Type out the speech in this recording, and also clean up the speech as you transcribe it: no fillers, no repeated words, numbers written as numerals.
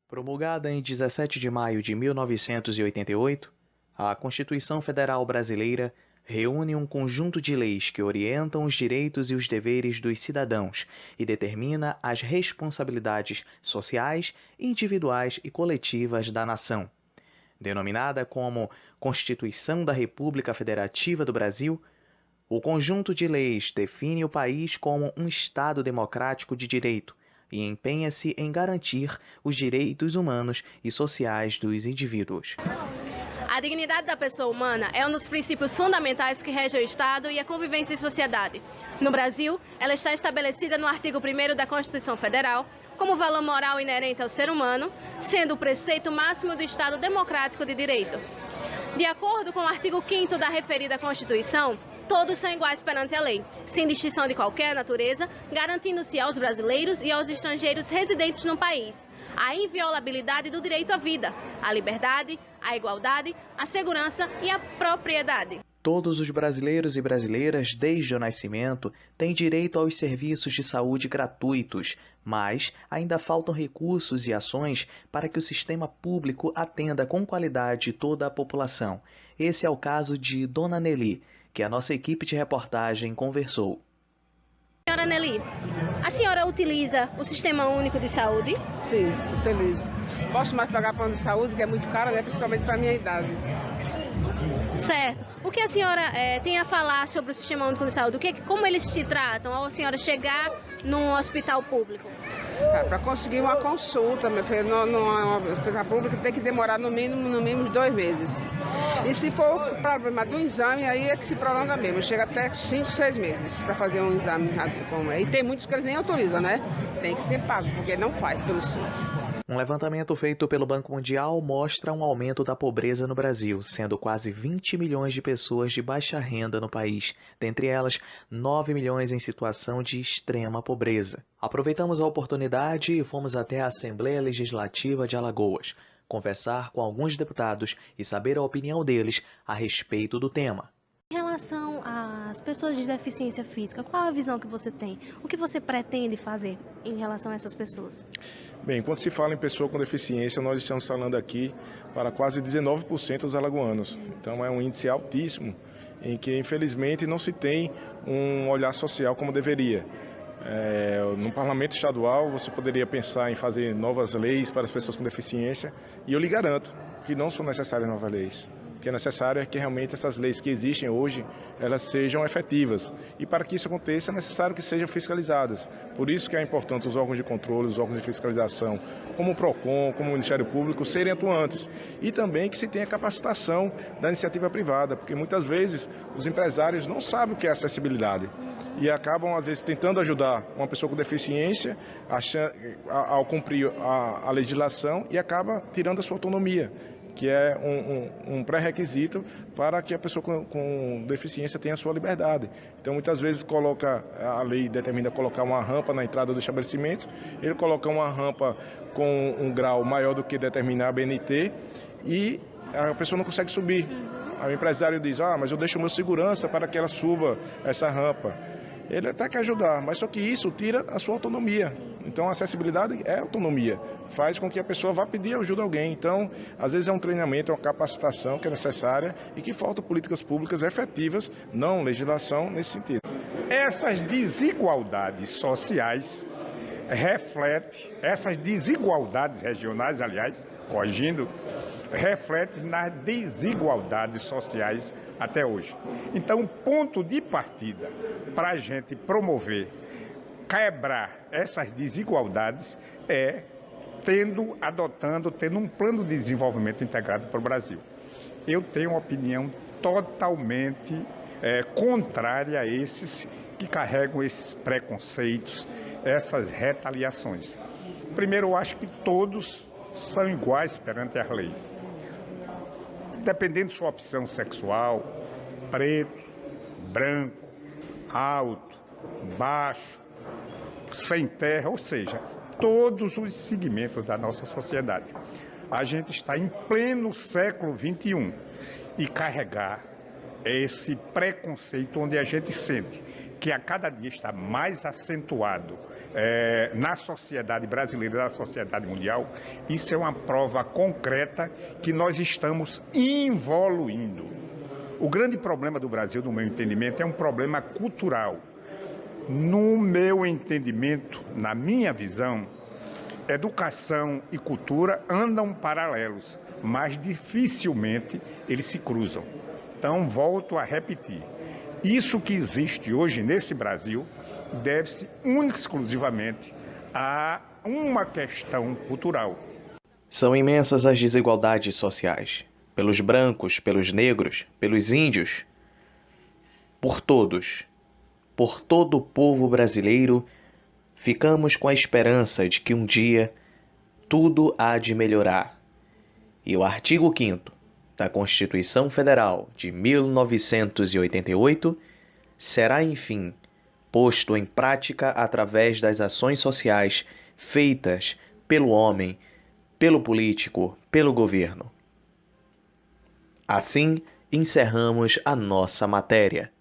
Promulgada em 17 de maio de 1988, a Constituição Federal Brasileira reúne um conjunto de leis que orientam os direitos e os deveres dos cidadãos e determina as responsabilidades sociais, individuais e coletivas da nação. Denominada como Constituição da República Federativa do Brasil, o conjunto de leis define o país como um Estado democrático de direito e empenha-se em garantir os direitos humanos e sociais dos indivíduos. A dignidade da pessoa humana é um dos princípios fundamentais que regem o Estado e a convivência em sociedade. No Brasil, ela está estabelecida no artigo 1º da Constituição Federal como valor moral inerente ao ser humano, sendo o preceito máximo do Estado democrático de direito. De acordo com o artigo 5º da referida Constituição, todos são iguais perante a lei, sem distinção de qualquer natureza, garantindo-se aos brasileiros e aos estrangeiros residentes no país a inviolabilidade do direito à vida, à liberdade, à igualdade, à segurança e à propriedade. Todos os brasileiros e brasileiras, desde o nascimento, têm direito aos serviços de saúde gratuitos, mas ainda faltam recursos e ações para que o sistema público atenda com qualidade toda a população. Esse é o caso de Dona Nelly, que a nossa equipe de reportagem conversou. Senhora Nelly, a senhora utiliza o Sistema Único de Saúde? Sim, utilizo. Posso mais pagar plano de saúde, que é muito caro, né? Principalmente para a minha idade. Certo. O que a senhora tem a falar sobre o Sistema Único de Saúde? Como eles te tratam ao a senhora chegar num hospital público? Para conseguir uma consulta, meu filho, numa hospital público tem que demorar no mínimo 2 meses. E se for o problema do exame, aí é que se prolonga mesmo. Chega até 5, 6 meses para fazer um exame. E tem muitos que eles nem autorizam, né? Tem que ser pago, porque não faz pelo SUS. Um levantamento feito pelo Banco Mundial mostra um aumento da pobreza no Brasil, sendo quase 20 milhões de pessoas de baixa renda no país, dentre elas 9 milhões em situação de extrema pobreza. Aproveitamos a oportunidade e fomos até a Assembleia Legislativa de Alagoas, conversar com alguns deputados e saber a opinião deles a respeito do tema. Em relação às pessoas de deficiência física, qual a visão que você tem? O que você pretende fazer em relação a essas pessoas? Bem, quando se fala em pessoa com deficiência, nós estamos falando aqui para quase 19% dos alagoanos. Então é um índice altíssimo, em que infelizmente não se tem um olhar social como deveria. No parlamento estadual você poderia pensar em fazer novas leis para as pessoas com deficiência, e eu lhe garanto que não são necessárias novas leis. O que é necessário é que realmente essas leis que existem hoje, elas sejam efetivas. E para que isso aconteça, é necessário que sejam fiscalizadas. Por isso que é importante os órgãos de controle, os órgãos de fiscalização, como o PROCON, como o Ministério Público, serem atuantes. E também que se tenha capacitação da iniciativa privada, porque muitas vezes os empresários não sabem o que é acessibilidade. E acabam, às vezes, tentando ajudar uma pessoa com deficiência ao cumprir a legislação, e acaba tirando a sua autonomia, que é um pré-requisito para que a pessoa com deficiência tenha a sua liberdade. Então, muitas vezes, a lei determina colocar uma rampa na entrada do estabelecimento, ele coloca uma rampa com um grau maior do que determina a BNT, e a pessoa não consegue subir. Aí o empresário diz, mas eu deixo o meu segurança para que ela suba essa rampa. Ele até quer ajudar, mas só que isso tira a sua autonomia. Então a acessibilidade é autonomia, faz com que a pessoa vá pedir ajuda a alguém. Então, às vezes é um treinamento, é uma capacitação que é necessária e que faltam políticas públicas efetivas, não legislação nesse sentido. Essas desigualdades sociais essas desigualdades regionais, aliás, corrigindo, refletem nas desigualdades sociais até hoje. Então, o ponto de partida para a gente promover, quebrar essas desigualdades é tendo um plano de desenvolvimento integrado para o Brasil. Eu tenho uma opinião totalmente contrária a esses que carregam esses preconceitos, essas retaliações. Primeiro, eu acho que todos são iguais perante as leis. Dependendo de sua opção sexual, preto, branco, alto, baixo, sem terra, ou seja, todos os segmentos da nossa sociedade. A gente está em pleno século XXI e carregar esse preconceito onde a gente sente que a cada dia está mais acentuado na sociedade brasileira e na sociedade mundial, isso é uma prova concreta que nós estamos evoluindo. O grande problema do Brasil, no meu entendimento, é um problema cultural. No meu entendimento, na minha visão, educação e cultura andam paralelos, mas dificilmente eles se cruzam. Então, volto a repetir, isso que existe hoje nesse Brasil deve-se única e exclusivamente a uma questão cultural. São imensas as desigualdades sociais, pelos brancos, pelos negros, pelos índios, por todos, por todo o povo brasileiro. Ficamos com a esperança de que um dia tudo há de melhorar. E o artigo 5º da Constituição Federal de 1988 será, enfim, posto em prática através das ações sociais feitas pelo homem, pelo político, pelo governo. Assim, encerramos a nossa matéria.